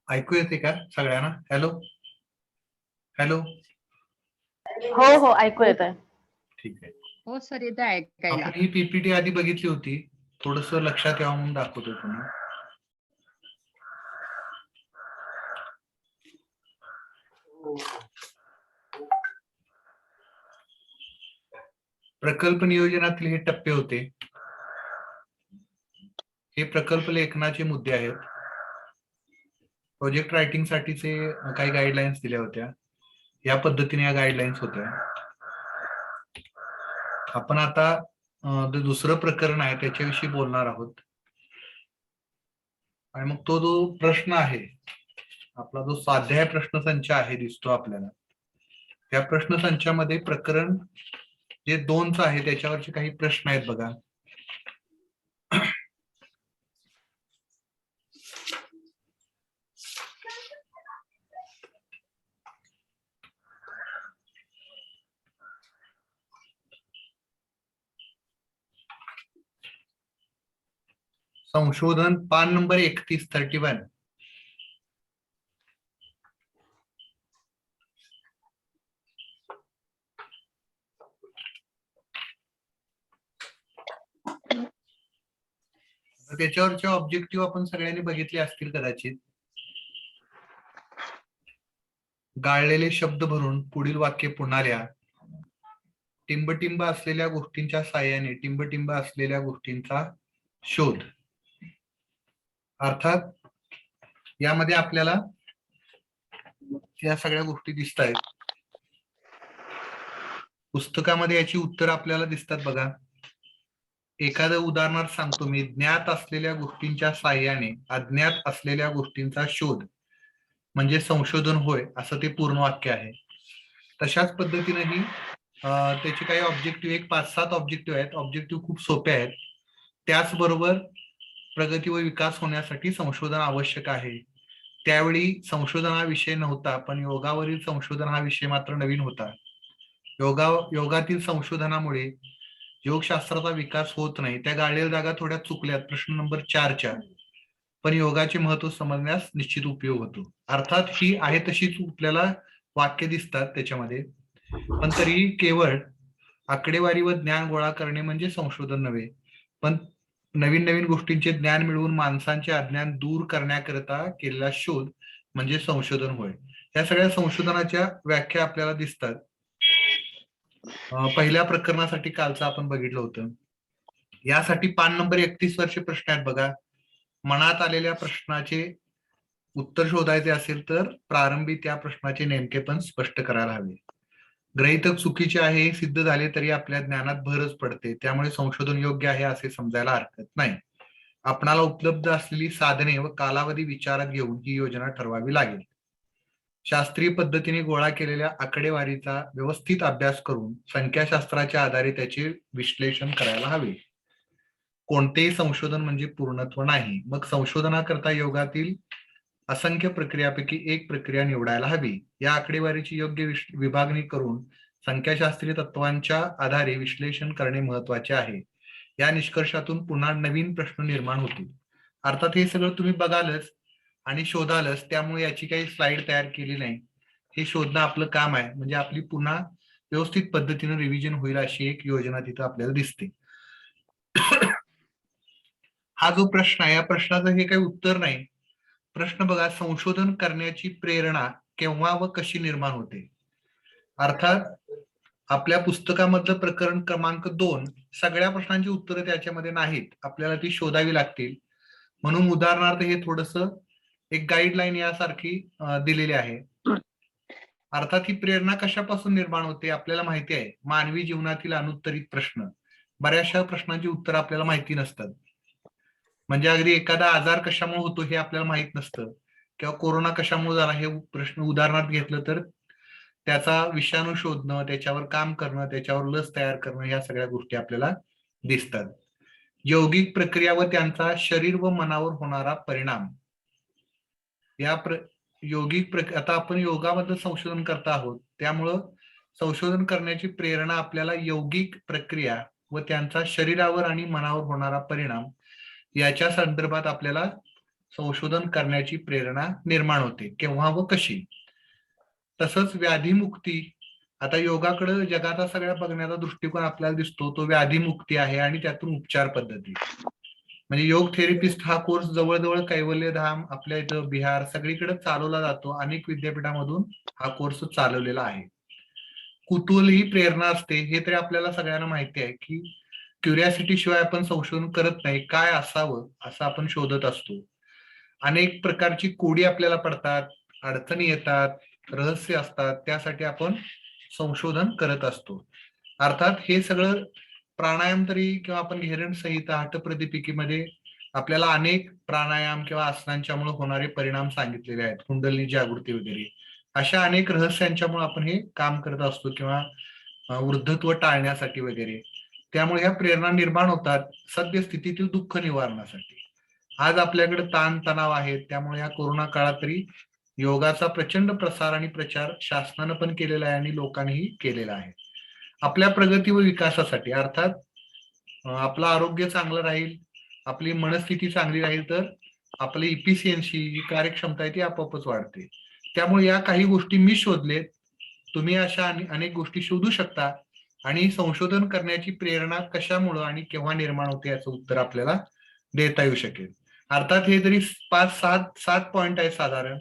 ऐकू येते का सगळ्यांना? Hello hello. हो हो ऐकू येत आहे. ठीक आहे. हो सर, येतं ऐकायला. आपण ही पीपीटी आधी बघितली होती, थोडस लक्षात यावं म्हणून दाखवतो तुम्ही. प्रकल्प नियोजनातील हे टप्पे होते. हे प्रकल्प लेखनाचे मुद्दे आहेत. प्रोजेक्ट रायटिंग साठीचे काही गाईडलाईन्स दिल्या होत्या. या पद्धतीने या गाईडलाईन्स होत्या. आपण आता दुसरं प्रकरण आहे त्याच्याविषयी बोलणार आहोत. आणि मग तो जो प्रश्न आहे आपला, जो स्वाध्याय प्रश्नसंच आहे दिसतो आपल्याला, त्या प्रश्नसंचामध्ये प्रकरण जे 2च आहे त्याच्यावरचे काही प्रश्न आहेत बघा. संशोधन पान नंबर 31 त्याच्यावरचे ऑब्जेक्टिव्ह आपण सगळ्यांनी बघितले असतील कदाचित. गाळलेले शब्द भरून पुढील वाक्य पुन्हा लिहा. टिंबटिंब असलेल्या गोष्टींच्या साहाय्याने टिंबटिंब असलेल्या गोष्टींचा शोध. अर्थात यामध्ये आपल्याला या सगळ्या गोष्टी दिसत आहेत. पुस्तकामध्ये याची उत्तर आपल्याला दिसतात बघा. एखादं उदाहरणार्थ सांगतो मी. ज्ञात असलेल्या गोष्टींच्या साहाय्याने अज्ञात असलेल्या गोष्टींचा शोध म्हणजे संशोधन होय, असं ते पूर्ण वाक्य आहे. तशाच पद्धतीनेही त्याचे काही ऑब्जेक्टिव्ह, एक 5-7 ऑब्जेक्टिव्ह आहेत. ऑब्जेक्टिव्ह खूप सोपे आहेत. त्याचबरोबर प्रगती व विकास होण्यासाठी संशोधन आवश्यक आहे. त्यावेळी संशोधन हा विषय नव्हता, पण योगावरील संशोधन हा विषय मात्र नवीन होता. योगातील संशोधनामुळे योगशास्त्राचा विकास होत नाही. त्या गाळलेल्या जागा थोड्या चुकल्यात प्रश्न नंबर 4च्या, पण योगाचे महत्व समजण्यास निश्चित उपयोग होतो. अर्थात ही आहे तशीच आपल्याला वाक्य दिसतात त्याच्यामध्ये, पण तरी केवळ आकडेवारी व ज्ञान गोळा करणे म्हणजे संशोधन नव्हे, पण नवीन नवीन गोष्टींचे ज्ञान मिळवून माणसांचे अज्ञान दूर करण्याकरिता केलेला शोध म्हणजे संशोधन होय. या सगळ्या संशोधनाच्या व्याख्या आपल्याला दिसतात. पहिल्या प्रकरणासाठी कालचं आपण बघितलं होतं. यासाठी पान नंबर 31 वरचे प्रश्न आहेत बघा. मनात आलेल्या प्रश्नाचे उत्तर शोधायचे असेल तर प्रारंभी त्या प्रश्नाचे नेमकेपण स्पष्ट करायला हवे. गृहीतक चुकीचे आहे हे सिद्ध झाले तरी आपल्या ज्ञानात भरच पडते. त्यामुळे संशोधन योग्य आहे असे समजायला हरकत नाही. आपणाला उपलब्ध असलेली साधने व कालावधी विचारात घेऊन ही योजना ठरवावी लागेल. शास्त्रीय पद्धतीने गोळा केलेल्या आकडेवारीचा व्यवस्थित अभ्यास करून संख्याशास्त्राच्या आधारे त्याचे विश्लेषण करायला हवे. कोणतेही संशोधन म्हणजे पूर्णत्व नाही. मग संशोधनाकरता योगातील असंख्य प्रक्रियापैकी एक प्रक्रिया निवडायला हवी. या आकडेवारीची योग्य विभागणी करून संख्याशास्त्रीय तत्वांच्या आधारे विश्लेषण करणे महत्वाचे आहे. या निष्कर्षातून पुन्हा नवीन प्रश्न निर्माण होतील. अर्थात हे सगळं तुम्ही बघालच आणि शोधालच, त्यामुळे याची काही स्लाइड तयार केली नाही. हे शोधणं आपलं काम आहे. म्हणजे आपली पुन्हा व्यवस्थित पद्धतीने रिव्हिजन होईल अशी एक योजना तिथं आपल्याला दिसते. हा जो प्रश्न आहे या प्रश्नाचं हे काही उत्तर नाही. प्रश्न बघा, संशोधन करण्याची प्रेरणा केव्हा व कशी निर्माण होते. अर्थात आपल्या पुस्तकामधलं प्रकरण क्रमांक 2 सगळ्या प्रश्नांची उत्तरं त्याच्यामध्ये नाहीत, आपल्याला ती शोधावी लागतील. म्हणून उदाहरणार्थ हे थोडस एक गाईडलाईन यासारखी दिलेली आहे. अर्थात ही प्रेरणा कशापासून निर्माण होते आपल्याला माहिती आहे. मानवी जीवनातील अनुत्तरित प्रश्न, बऱ्याचशा प्रश्नांची उत्तर आपल्याला माहिती नसतात. म्हणजे अगदी एखादा आजार कशामुळे होतो हे आपल्याला माहित नसतं, किंवा कोरोना कशामुळे झाला हे प्रश्न उदाहरणार्थ घेतलं तर त्याचा विषाणू शोधणं, त्याच्यावर काम करणं, त्याच्यावर लस तयार करणं, या सगळ्या गोष्टी आपल्याला दिसतात. यौगिक प्रक्रिया व त्यांचा शरीर व मनावर होणारा परिणाम. यौगिक आता आपण योगाबद्दल संशोधन करत आहोत, त्यामुळं संशोधन करण्याची प्रेरणा आपल्याला यौगिक प्रक्रिया व त्यांचा शरीरावर आणि मनावर होणारा परिणाम याच्या संदर्भात आपल्याला संशोधन करण्याची प्रेरणा निर्माण होते. केव्हा व कशी. तसंच व्याधीमुक्ती. आता योगाकडे जगाचा सगळ्या बघण्याचा दृष्टिकोन आपल्याला दिसतो तो व्याधीमुक्ती आहे आणि त्यातून उपचार पद्धती. म्हणजे योग थेरपिस्ट हा कोर्स जवळजवळ कैवल्यधाम आपल्या इथं बिहार सगळीकडे चालवला जातो. अनेक विद्यापीठामधून हा कोर्स चालवलेला आहे. कुतूहल ही प्रेरणा असते हे तरी आपल्याला सगळ्यांना माहिती आहे की क्युरियासिटी शिवाय आपण संशोधन करत नाही. काय असावं असं आपण शोधत असतो. अनेक प्रकारची कोडी आपल्याला पडतात, अडचणी येतात, रहस्य असतात, त्यासाठी आपण संशोधन करत असतो. अर्थात हे सगळं प्राणायाम तरी किंवा आपण घेरण संहिता हठप्रदीपिकेमध्ये आपल्याला अनेक प्राणायाम किंवा आसनांच्यामुळे होणारे परिणाम सांगितलेले आहेत, कुंडलिनी जागृती वगैरे. अशा अनेक रहस्यांच्यामुळे आपण हे काम करत असतो किंवा वृद्धत्व टाळण्यासाठी वगैरे. त्यामुळे ह्या प्रेरणा निर्माण होतात सद्यस्थितीतील दुःख निवारणासाठी. आज आपल्याकडे ताण तणाव आहे, त्यामुळे या कोरोना काळात तरी योगाचा प्रचंड प्रसार आणि प्रचार शासनानं पण केलेला आहे आणि लोकांनीही केलेला आहे. आपल्या प्रगती व विकासासाठी. अर्थात आपलं आरोग्य चांगलं राहील, आपली मनस्थिती चांगली राहील तर आपली इफिशियन्सी जी कार्यक्षमता आहे ती आपोआपच वाढते. त्यामुळे या काही गोष्टी मी शोधलेत. तुम्ही अशा अनेक गोष्टी शोधू शकता आणि संशोधन करण्याची प्रेरणा कशामुळं आणि केव्हा निर्माण होते याचं उत्तर आपल्याला देता येऊ शकेल. अर्थात हे जरी 5-7 पॉइंट आहे साधारण.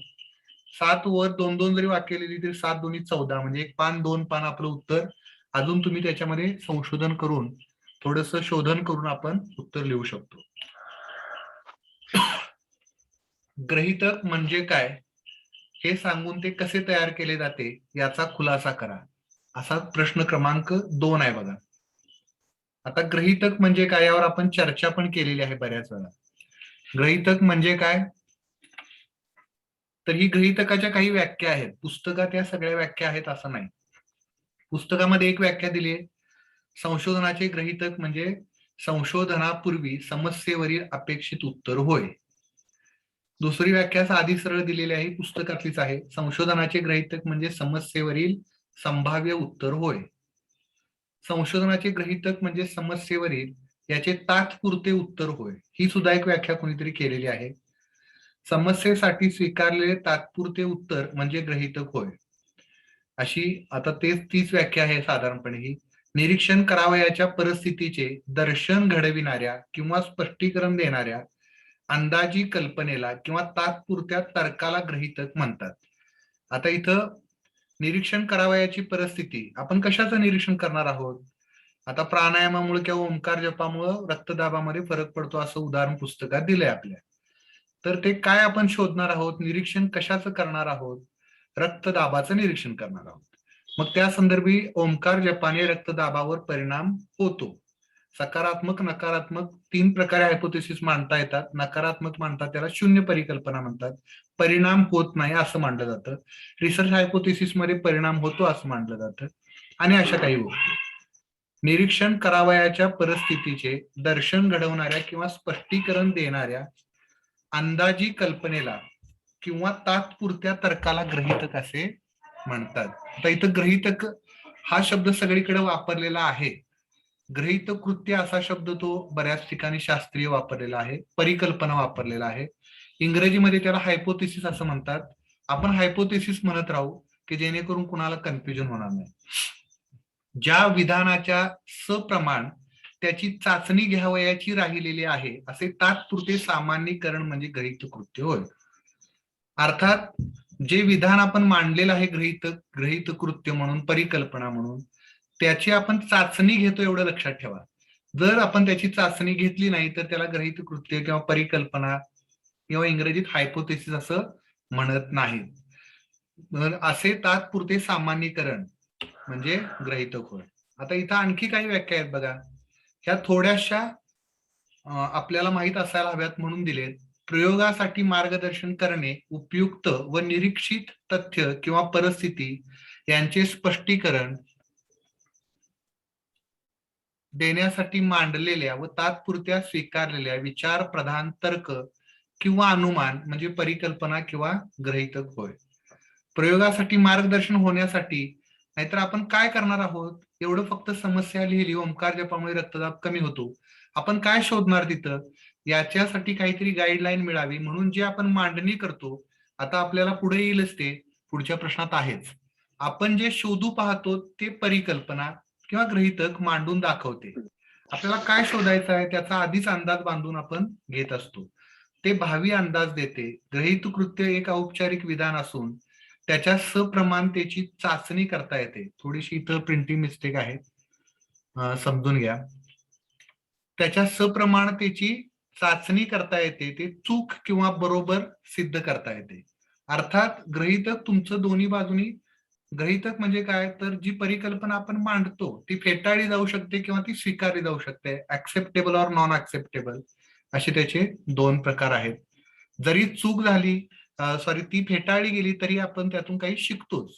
7 वर 2-2 जरी वाक्य लिहिली तरी 7 दूनी 14 म्हणजे 1 पान 2 पान आपलं उत्तर. अजून तुम्ही त्याच्यामध्ये संशोधन करून थोडस शोधन करून आपण उत्तर लिहू शकतो. गृहीतक म्हणजे काय हे सांगून ते कसे तयार केले जाते याचा खुलासा करा, असा प्रश्न क्रमांक 2 आहे बघा. आता गृहीतक म्हणजे काय यावर आपण चर्चा पण केलेली आहे बऱ्याच वेळा. गृहीतक म्हणजे काय तर ही गृहीतकाच्या काही व्याख्या आहेत. पुस्तकात या सगळ्या व्याख्या आहेत असं नाही. पुस्तकामध्ये एक व्याख्या दिली आहे, संशोधनाचे गृहीतक म्हणजे संशोधनापूर्वी समस्येवरील अपेक्षित उत्तर होय. दुसरी व्याख्या साधी सरळ दिलेली आहे, पुस्तकातलीच आहे, संशोधनाचे गृहीतक म्हणजे समस्येवरील संभाव्य उत्तर होय. संशोधनाचे गृहीतक म्हणजे समस्येवरील याचे तात्पुरते उत्तर होय. ही सुद्धा एक व्याख्या कोणीतरी केलेली आहे. समस्येसाठी स्वीकारलेले तात्पुरते उत्तर म्हणजे गृहीतक होय. अशी आता तीच व्याख्या आहे साधारणपणे ही. निरीक्षण करावयाच्या परिस्थितीचे दर्शन घडविणाऱ्या किंवा स्पष्टीकरण देणाऱ्या अंदाजी कल्पनेला किंवा तात्पुरत्या तर्काला गृहीतक म्हणतात. आता इथं निरीक्षण करावयाची परिस्थिती, आपण कशाचं निरीक्षण करणार आहोत. आता प्राणायामामुळे किंवा ओंकार जपामुळे रक्तदाबामध्ये फरक पडतो असं उदाहरण पुस्तकात दिलंय आपल्या. तर ते काय आपण शोधणार आहोत, निरीक्षण कशाचं करणार आहोत, रक्तदाबाचं निरीक्षण करणार आहोत. मग त्या संदर्भी ओंकार जपाने रक्तदाबावर परिणाम होतो. सकारात्मक नकारात्मक 3 प्रकारे हायपोथेसिस मांडता येतात. नकारात्मक मांडतात त्याला शून्य परिकल्पना म्हणतात. परिणाम होत नाही असं मानलं जातं. रिसर्च हायपोथेसिस मध्ये परिणाम होतो असं मानलं जातं. आणि अशा काही गोष्टी. निरीक्षण करावयाच्या परिस्थितीचे दर्शन घडवणाऱ्या किंवा स्पष्टीकरण देणाऱ्या अंदाजी कल्पनेला किंवा तात्पुरत्या तर्काला गृहीतक असे म्हणतात. आता इथं गृहीतक हा शब्द सगळीकडे वापरलेला आहे. गृहीत कृत्य असा शब्द तो बऱ्याच ठिकाणी शास्त्रीय वापरलेला आहे, परिकल्पना वापरलेला आहे. इंग्रजीमध्ये त्याला हायपोथेसिस असं म्हणतात. आपण हायपोथेसिस म्हणत राहू की जेणेकरून कुणाला कन्फ्युजन होणार नाही. ज्या विधानाच्या सप्रमाण त्याची चाचणी घ्यावयाची राहिलेली आहे असे तात्पुरते सामान्यीकरण म्हणजे गृहीत कृत्य होय. अर्थात जे विधान आपण मांडलेलं आहे गृहीत कृत्य म्हणून, परिकल्पना म्हणून, त्याची आपण चाचणी घेतो एवढं लक्षात ठेवा. जर आपण त्याची चाचणी घेतली नाही तर त्याला गृहीत कृत्य किंवा परिकल्पना किंवा इंग्रजीत हायपोथेसिस असं म्हणत नाहीत. असे तात्पुरते सामान्यीकरण म्हणजे गृहीतक होय. आता इथं आणखी काही व्याख्या आहेत बघा. ह्या थोड्याशा आपल्याला माहित असायला हव्यात म्हणून दिलेत. प्रयोगासाठी मार्गदर्शन करणे, उपयुक्त व निरीक्षित तथ्य किंवा परिस्थिती यांचे स्पष्टीकरण, देण्यासाठी मांडलेल्या व तात्पुरत्या स्वीकारलेल्या विचार प्रधान तर्क किंवा अनुमान म्हणजे परिकल्पना किंवा गृहीतक होय. प्रयोगासाठी मार्गदर्शन होण्यासाठी नाहीतर आपण काय करणार आहोत, एवढं फक्त समस्या लिहिली, ओंकार जपामुळे रक्तदाब कमी होतो, आपण काय शोधणार तिथं, याच्यासाठी काहीतरी गाईडलाईन मिळावी म्हणून जे आपण मांडणी करतो, आता आपल्याला पुढे येईलच ते, पुढच्या प्रश्नात आहेच, आपण जे शोधू पाहतो ते परिकल्पना किंवा गृहीतक मांडून दाखवते. आपल्याला काय शोधायचं आहे त्याचा आधीच अंदाज बांधून आपण घेत असतो, ते भावी अंदाज देते. गृहीत कृत्य एक औपचारिक विधान असून त्याच्या सप्रमाणतेची चाचणी करता येते. थोडीशी इथं प्रिंटिंग मिस्टेक आहे, समजून घ्या. त्याच्या सप्रमाणतेची चाचणी करता येते, ते चूक किंवा बरोबर सिद्ध करता येते. अर्थात गृहीतक तुमचं दोन्ही बाजूनी, गृहीतक म्हणजे काय तर जी परिकल्पना आपण मांडतो ती फेटाळली जाऊ शकते किंवा ती स्वीकारली जाऊ शकते, ऍक्सेप्टेबल और नॉन ऍक्सेप्टेबल असे त्याचे दोन प्रकार आहेत. जरी चूक झाली, ती फेटाळली गेली तरी आपण त्यातून काही शिकतोच.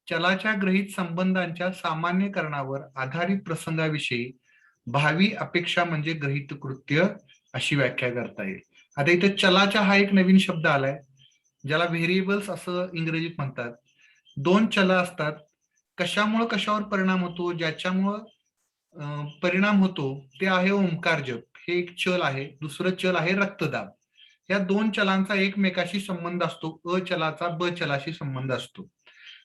चलाच्या गृहीत संबंधांच्या सामान्यकरणावर आधारित प्रसंगाविषयी भावी अपेक्षा म्हणजे गृहीत कृत्य अशी व्याख्या करता येईल. आता इथे चलाच्या हा एक नवीन शब्द आलाय, ज्याला व्हेरिएबल्स असं इंग्रजीत म्हणतात. दोन चल असतात, कशामुळे कशावर परिणाम होतो, ज्याच्यामुळं परिणाम होतो ते आहे ओंकार जप, हे एक चल आहे. दुसरं चल आहे रक्तदाब. या दोन चलांचा एकमेकाशी संबंध असतो, अ चलाचा ब चलाशी संबंध असतो.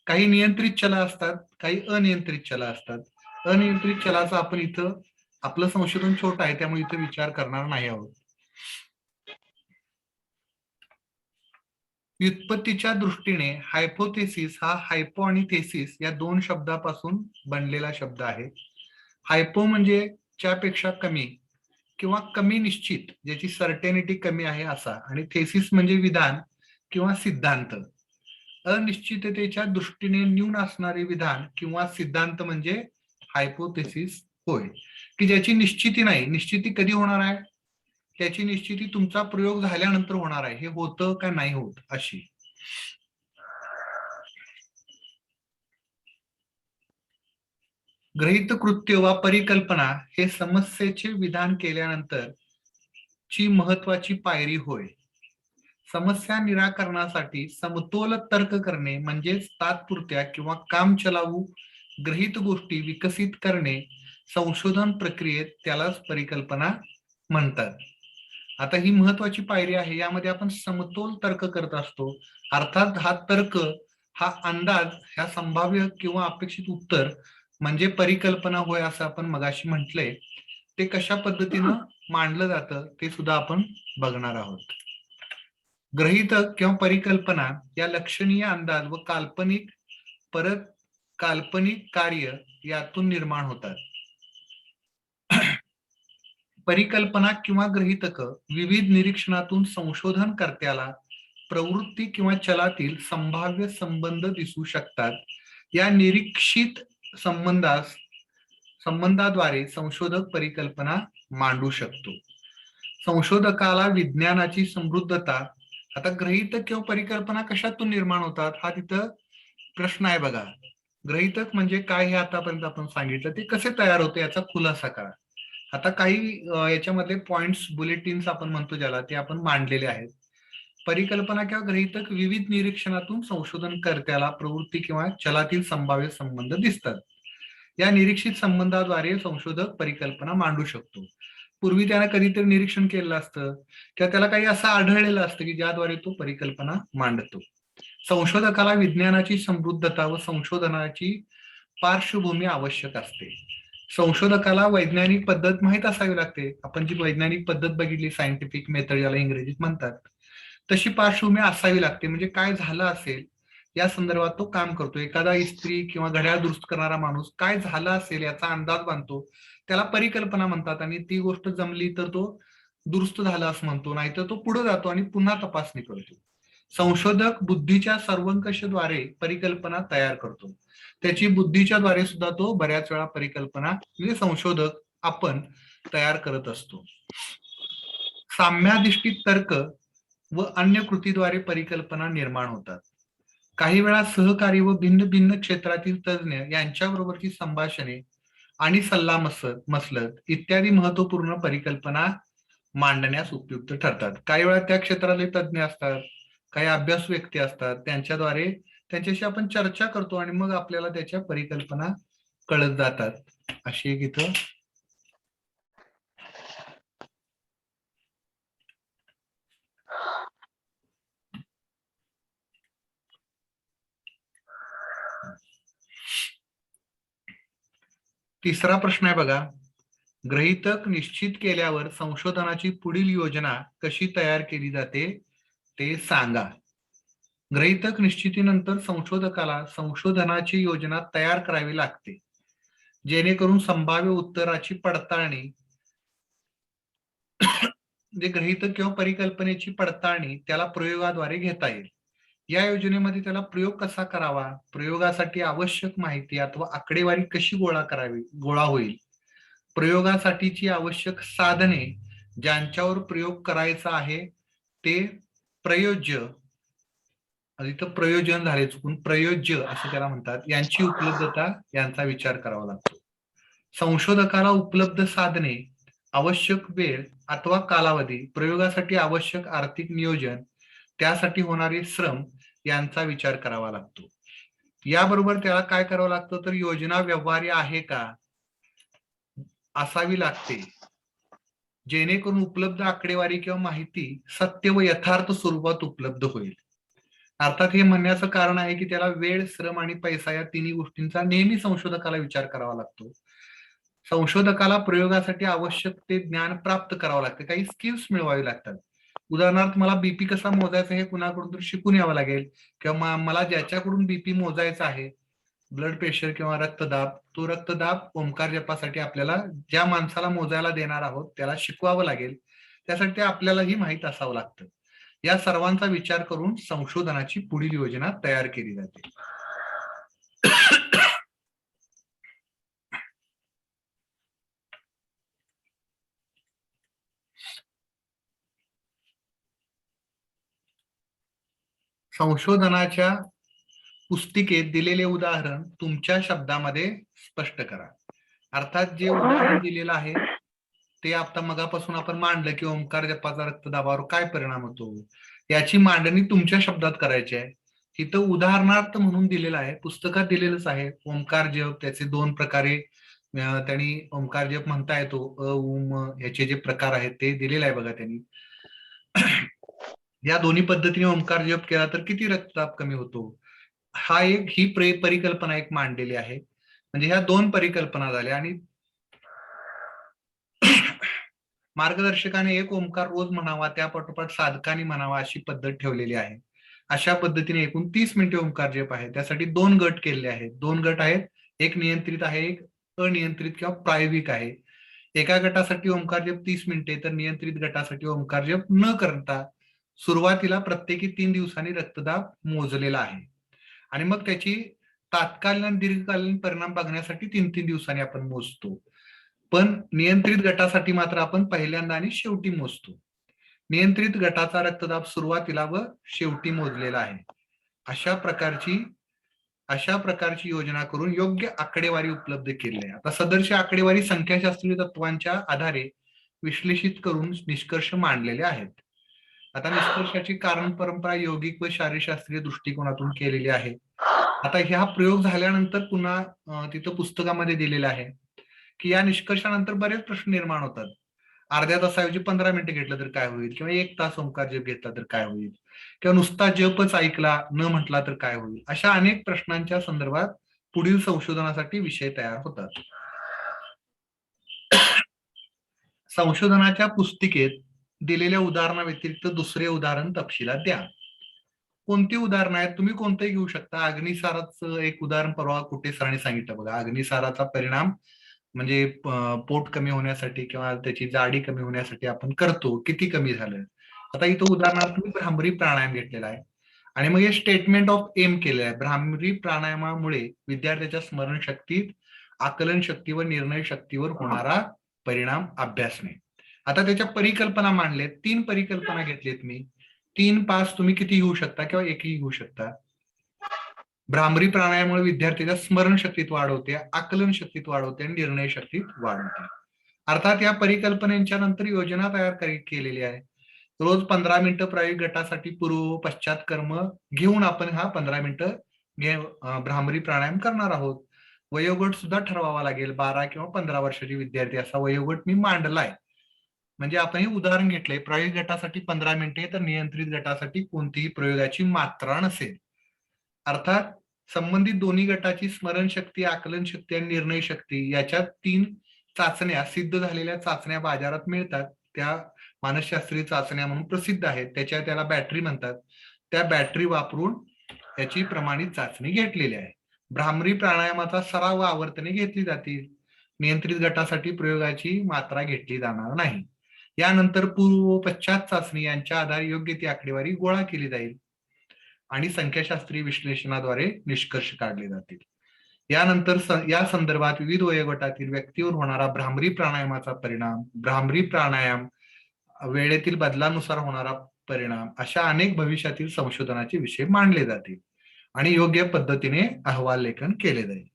काही नियंत्रित चल असतात, काही अनियंत्रित चल असतात. अनियंत्रित चलाचा आपण इथं, आपलं संशोधन छोटं आहे त्यामुळे इथं विचार करणार नाही आहोत. व्युत्पत्तीच्या दृष्टीने हायपोथेसिस हा हायपो आणि थेसिस या दोन शब्दापासून बनलेला शब्द आहे. हायपो म्हणजे च्यापेक्षा कमी किंवा कमी निश्चित, ज्याची सर्टेनिटी कमी आहे असा, आणि थेसिस म्हणजे विधान किंवा सिद्धांत. अनिश्चिततेच्या दृष्टीने न्यून असणारे विधान किंवा सिद्धांत म्हणजे हायपोथेसिस होय, की ज्याची निश्चिती नाही. निश्चिती कधी होणार आहे, त्याची निश्चिती तुमचा प्रयोग झाल्यानंतर होणार आहे, हे होतं का नाही होत अशी. गृहीत कृत्य वा परिकल्पना हे समस्येचे विधान केल्यानंतर ची महत्वाची पायरी होय. समस्या निराकरणासाठी समतोल तर्क करणे म्हणजेच तात्पुरत्या किंवा काम चलावू गृहीत गोष्टी विकसित करणे, संशोधन प्रक्रियेत त्यालाच परिकल्पना म्हणतात. आता ही महत्वाची पायरी आहे, यामध्ये आपण समतोल तर्क करत असतो. अर्थात हा तर्क, हा अंदाज, ह्या संभाव्य किंवा अपेक्षित उत्तर म्हणजे परिकल्पना होय असं आपण मगाशी म्हटलंय. ते कशा पद्धतीनं मांडलं जातं ते सुद्धा आपण बघणार आहोत. गृहीतक किंवा परिकल्पना या लक्षणीय अंदाज व काल्पनिक कार्य यातून निर्माण होतात. परिकल्पना किंवा गृहीतक विविध निरीक्षणातून संशोधनकर्त्याला प्रवृत्ती किंवा चलातील संभाव्य संबंध दिसू शकतात. या निरीक्षित संबंधाद्वारे संशोधक परिकल्पना मांडू शकतो. संशोधकाला विज्ञानाची समृद्धता, आता गृहीतक किंवा परिकल्पना कशातून निर्माण होतात हा तिथं प्रश्न आहे बघा. गृहीतक म्हणजे काय हे आतापर्यंत आपण सांगितलं, ते कसे तयार होते याचा खुलासा करा. आता काही याच्यामध्ये पॉइंट्स, बुलेटिन्स आपण म्हणतो ज्याला, ते आपण मांडलेले आहेत. परिकल्पना किंवा गृहीतक विविध निरीक्षणातून संशोधनकर्त्याला प्रवृत्ती किंवा चलातील संभाव्य संबंध दिसतात. या निरीक्षित संबंधाद्वारे संशोधक परिकल्पना मांडू शकतो. पूर्वी त्यानं कधीतरी निरीक्षण केलेलं असतं किंवा त्याला काही असं आढळलेलं असतं की ज्याद्वारे तो परिकल्पना मांडतो. संशोधकाला विज्ञानाची समृद्धता व संशोधनाची पार्श्वभूमी आवश्यक असते. संशोधकाला वैज्ञानिक पद्धत माहीत असावी लागते. आपण जी वैज्ञानिक पद्धत बघितली, सायंटिफिक मेथड ज्याला इंग्रजीत म्हणतात, तशी पार्श्वभूमी असावी लागते. म्हणजे काय झालं असेल या संदर्भात तो काम करतो. एखादा इस्त्री किंवा घड्याळ दुरुस्त करणारा माणूस काय झालं असेल याचा अंदाज बांधतो, त्याला परिकल्पना म्हणतात. आणि ती गोष्ट जमली तर तो दुरुस्त झाला असं म्हणतो, नाहीतर तो पुढे जातो आणि पुन्हा तपासणी करतो. संशोधक बुद्धीच्या सर्वंकषद्वारे परिकल्पना तयार करतो. त्याची बुद्धीच्या द्वारे सुद्धा तो बऱ्याच वेळा परिकल्पना म्हणजे संशोधक आपण तयार करत असतो. साम्याधिष्ठित तर्क व अन्य कृतीद्वारे परिकल्पना निर्माण होतात. काही वेळा सहकारी व भिन्न भिन्न क्षेत्रातील तज्ज्ञ यांच्याबरोबरची संभाषणे आणि सल्ला मसलत इत्यादी महत्वपूर्ण परिकल्पना मांडण्यास उपयुक्त ठरतात. काही वेळा त्या क्षेत्रातले तज्ज्ञ असतात, काही अभ्यासू व्यक्ती असतात, त्यांच्याशी आपण चर्चा करतो आणि मग आपल्याला त्याच्या परिकल्पना कळत जातात. अशी एक इथं तिसरा प्रश्न आहे बघा. गृहीतक निश्चित केल्यावर संशोधनाची पुढील योजना कशी तयार केली जाते ते सांगा. गृहीतक निश्चितीनंतर संशोधकाला संशोधनाची योजना तयार करावी लागते, जेणेकरून संभाव्य उत्तराची पडताळणी जे गृहीतक किंवा परिकल्पनेची पडताळणी त्याला प्रयोगाद्वारे घेता येईल. या योजनेमध्ये त्याला प्रयोग कसा करावा, प्रयोगासाठी आवश्यक माहिती अथवा आकडेवारी कशी गोळा होईल, प्रयोगासाठीची आवश्यक साधने, ज्यांच्यावर प्रयोग करायचा आहे ते प्रयोज्य, इथं प्रयोजन झाले चुकून, प्रयोज्य असं त्याला म्हणतात, यांची उपलब्धता यांचा विचार करावा लागतो. संशोधकाला उपलब्ध साधने, आवश्यक वेळ अथवा कालावधी, प्रयोगासाठी आवश्यक आर्थिक नियोजन, त्यासाठी होणारे श्रम यांचा विचार करावा लागतो. याबरोबर त्याला काय करावं लागतं तर योजना व्यवहार्य आहे का असावी लागते, जेणेकरून उपलब्ध आकडेवारी किंवा माहिती सत्य व यथार्थ स्वरूपात उपलब्ध होईल. अर्थात हे म्हणण्याचं कारण आहे की त्याला वेळ, श्रम आणि पैसा या तिन्ही गोष्टींचा नेहमी संशोधकाला विचार करावा लागतो. संशोधकाला प्रयोगासाठी आवश्यक ते ज्ञान प्राप्त करावं लागतं, काही स्किल्स मिळवावी लागतात. उदाहरणार्थ मला बीपी कसा मोजायचा हे कुणाकडून तरी शिकून यावं लागेल, किंवा मला ज्याच्याकडून बीपी मोजायचा आहे, ब्लड प्रेशर किंवा रक्तदाब, तो रक्तदाब ओंकार जपासाठी आपल्याला ज्या माणसाला मोजायला देणार आहोत त्याला शिकवावं लागेल. त्यासाठी आपल्यालाही माहीत असावं लागतं. या सर्वांचा विचार करून संशोधनाची पुढील योजना तयार केली जाते. संशोधनाच्या पुस्तिकेत दिलेले उदाहरण तुमच्या शब्दामध्ये स्पष्ट करा. अर्थात जे उदाहरण दिलेलं आहे ते आता मगापासून आपण मांडलं की ओंकार जपाचा रक्तदाबावर काय परिणाम होतो, याची मांडणी तुमच्या शब्दात करायची आहे. तिथं उदाहरणार्थ म्हणून दिलेलं आहे, पुस्तकात दिलेलंच आहे. ओंकार जप त्याचे दोन प्रकारे त्यांनी ओंकार जप म्हणता येतो, याचे जे प्रकार आहेत ते दिलेले आहे बघा त्यांनी. या दोन्ही पद्धतीने ओंकार जप केला तर किती रक्तदाब कमी होतो, ही परिकल्पना एक मांडलेली आहे. म्हणजे ह्या दोन परिकल्पना झाल्या आणि मार्गदर्शकाने एक ओंकार रोज म्हणावा, त्या पाठोपाठ साधकाने म्हणावा अशी पद्धत ठेवलेली आहे. अशा पद्धतीने एकूण 30 मिनिटे ओंकार जप आहे. त्यासाठी 2 गट केलेले आहेत. 2 गट आहेत, एक नियंत्रित आहे, एक अनियंत्रित किंवा प्रायोगिक आहे. एका गटासाठी ओंकार जप 30 मिनिटे, तर नियंत्रित गटासाठी ओंकार जप न करता सुरुवातीला प्रत्येकी 3 दिवसांनी रक्तदाब मोजलेला आहे आणि मग त्याची तात्कालीन आणि दीर्घकालीन परिणाम बघण्यासाठी 3-3 दिवसांनी आपण मोजतो. पण नियंत्रित गटासाठी मात्र आपण पहिल्यांदा आणि शेवटी मोजतो. नियंत्रित गटाचा रक्तदाब सुरुवातीला व शेवटी मोजलेला आहे. अशा प्रकारची योजना करून योग्य आकडेवारी उपलब्ध केली आहे. आता सदरची आकडेवारी संख्याशास्त्रीय तत्वांच्या आधारे विश्लेषित करून निष्कर्ष मांडलेले आहेत. आता निष्कर्षाची कारण परंपरा यौगिक व शारीरशास्त्रीय दृष्टिकोनातून केलेली आहे. आता ह्या प्रयोग झाल्यानंतर पुन्हा तिथं पुस्तकामध्ये दिलेलं आहे की या निष्कर्षानंतर बरेच प्रश्न निर्माण होतात. अर्ध्या तासाऐवजी 15 मिनिटं घेतलं तर काय होईल, किंवा 1 तास ओंकार जप घेतला तर काय होईल, किंवा नुसता जपच ऐकला न म्हटला तर काय होईल, अशा अनेक प्रश्नांच्या संदर्भात पुढील संशोधनासाठी विषय तयार होतात. संशोधनाच्या पुस्तिकेत दिलेल्या उदाहरणा व्यतिरिक्त दुसरे उदाहरण तपशिलात द्या. कोणती उदाहरणं आहेत, तुम्ही कोणतंही घेऊ शकता. अग्निसाराचं एक उदाहरण परवा कुठे सरांनी सांगितलं बघा. अग्निसाराचा परिणाम म्हणजे पोट कमी होण्यासाठी किंवा त्याची जाडी कमी होण्यासाठी आपण करतो, किती कमी झालं. आता इथं उदाहरणार्थ मी भ्रामरी प्राणायाम घेतलेला आहे आणि मग हे स्टेटमेंट ऑफ एम केलेलं आहे. भ्रामरी प्राणायामामुळे विद्यार्थ्याच्या स्मरणशक्तीत, आकलन शक्ती व निर्णय शक्तीवर होणारा परिणाम अभ्यासणे. आता त्याच्या परिकल्पना मांडलेत. 3 परिकल्पना घेतलेत मी. 3-5 तुम्ही किती घेऊ शकता किंवा एकही घेऊ शकता. भ्रामरी प्राणायामामुळे विद्यार्थ्याच्या स्मरण शक्तीत वाढ होते, आकलन शक्तीत वाढ होते आणि निर्णय शक्तीत वाढ होते. अर्थात या परिकल्पनेच्या नंतर योजना तयार केलेली आहे. रोज 15 मिनिटं प्रायोगिक गटासाठी पूर्व पश्चात कर्म घेऊन आपण हा 15 मिनिटं भ्रामरी प्राणायाम करणार आहोत. वयोगट सुद्धा ठरवावा लागेल. 12 किंवा 15 वर्षाचे विद्यार्थी असा वयोगट मी मांडलाय. म्हणजे आपण हे उदाहरण घेतलंय. प्रायोगिक गटासाठी 15 मिनिटे तर नियंत्रित गटासाठी कोणतीही प्रयोगाची मात्रा नसेल. अर्थात संबंधित दोन्ही गटाची स्मरणशक्ती, आकलन शक्ती आणि निर्णय शक्ती याच्या 3 चाचण्या, सिद्ध झालेल्या चाचण्या बाजारात मिळतात. त्या मानसशास्त्रीय चाचण्या म्हणून प्रसिद्ध आहेत. त्याला बॅटरी म्हणतात. त्या बॅटरी वापरून याची प्रमाणित चाचणी घेतलेली आहे. भ्रामरी प्राणायामाचा सराव आवर्तने घेतली जातील. नियंत्रित गटासाठी प्रयोगाची मात्रा घेतली जाणार नाही. यानंतर पूर्व व पश्चात चाचणी यांच्या आधारे योग्य ती आकडेवारी गोळा केली जाईल आणि संख्याशास्त्रीय विश्लेषणाद्वारे निष्कर्ष काढले जातील. यानंतर या संदर्भात विविध वयोगटातील व्यक्तीवर होणारा भ्रामरी प्राणायामाचा परिणाम, भ्रामरी प्राणायाम वेळेतील बदलानुसार होणारा परिणाम अशा अनेक भविष्यातील संशोधनाचे विषय मांडले जातील आणि योग्य पद्धतीने अहवाल लेखन केले जाईल.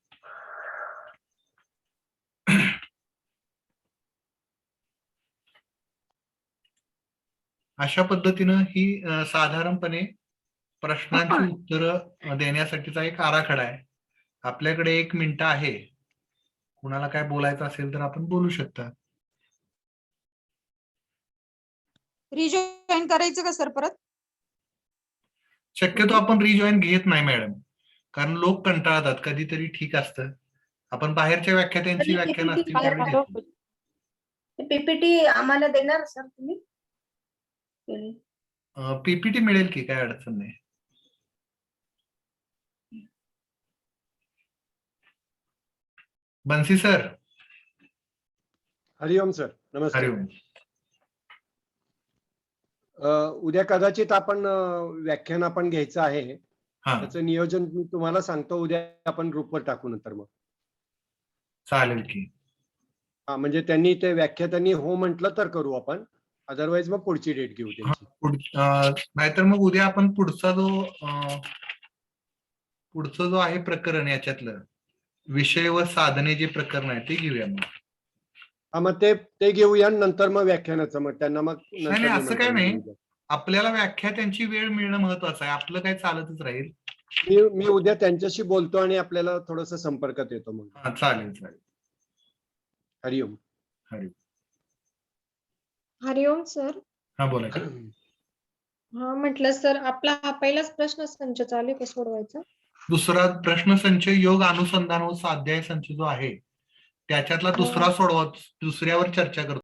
अशा पद्धतीनं ही साधारणपणे प्रश्नांची उत्तरं देण्यासाठीचा एक आराखडा आहे. आपल्याकडे 1 मिनिट आहे. कुणाला काय बोलायचं असेल तर आपण बोलू शकता. रिजॉईन करायचं का सर परत? शक्यतो आपण रिजॉईन घेत नाही मॅडम, कारण लोक कंटाळतात. कधीतरी ठीक असतं. आपण बाहेरच्या व्याख्यात्यांची व्याख्यान असतील त्यावेळी घेतो. पीपीटी आम्हाला देणार सर तुम्ही? पीपीटी मिळेल की, काय अडचण नाही. बन्सी सर. हरिओम सर, नमस्कार. हरिओम. उद्या कदाचित आपण व्याख्यान आपण घ्यायचं आहे. हा त्याचं नियोजन मी तुम्हाला सांगतो. उद्या आपण ग्रुपवर टाकू नंतर मग. चालेल की. हा, म्हणजे त्यांनी ते व्याख्यात्यांनी हो म्हटलं तर करू आपण. अदरवाईज मग पुढची डेट घेऊ त्यांची. नाहीतर मग उद्या आपण पुढचा जो आहे प्रकरण याच्यातलं विषय व साधने जे प्रकरण आहे ते घेऊया मग. हा, मग ते घेऊया नंतर मग व्याख्यानाचं मग त्यांना मग नाही असं काय नाही. आपल्याला व्याख्यात्यांची वेळ मिळणं महत्वाचं आहे. आपलं काय चालतच राहील. मी उद्या त्यांच्याशी बोलतो आणि आपल्याला थोडस संपर्कात येतो मग. हा चालेल चालेल. हरिओम. हरिओम सर. हा बोला. हा, म्हटलं सर आपला हा पहिलाच प्रश्न संच चालू आहे का सोडवायचा? दुसरा प्रश्नसंच योग अनुसंधान व स्वाध्याय संच जो आहे त्याच्यातला दुसरा सोडवा, दुसऱ्यावर चर्चा करतो.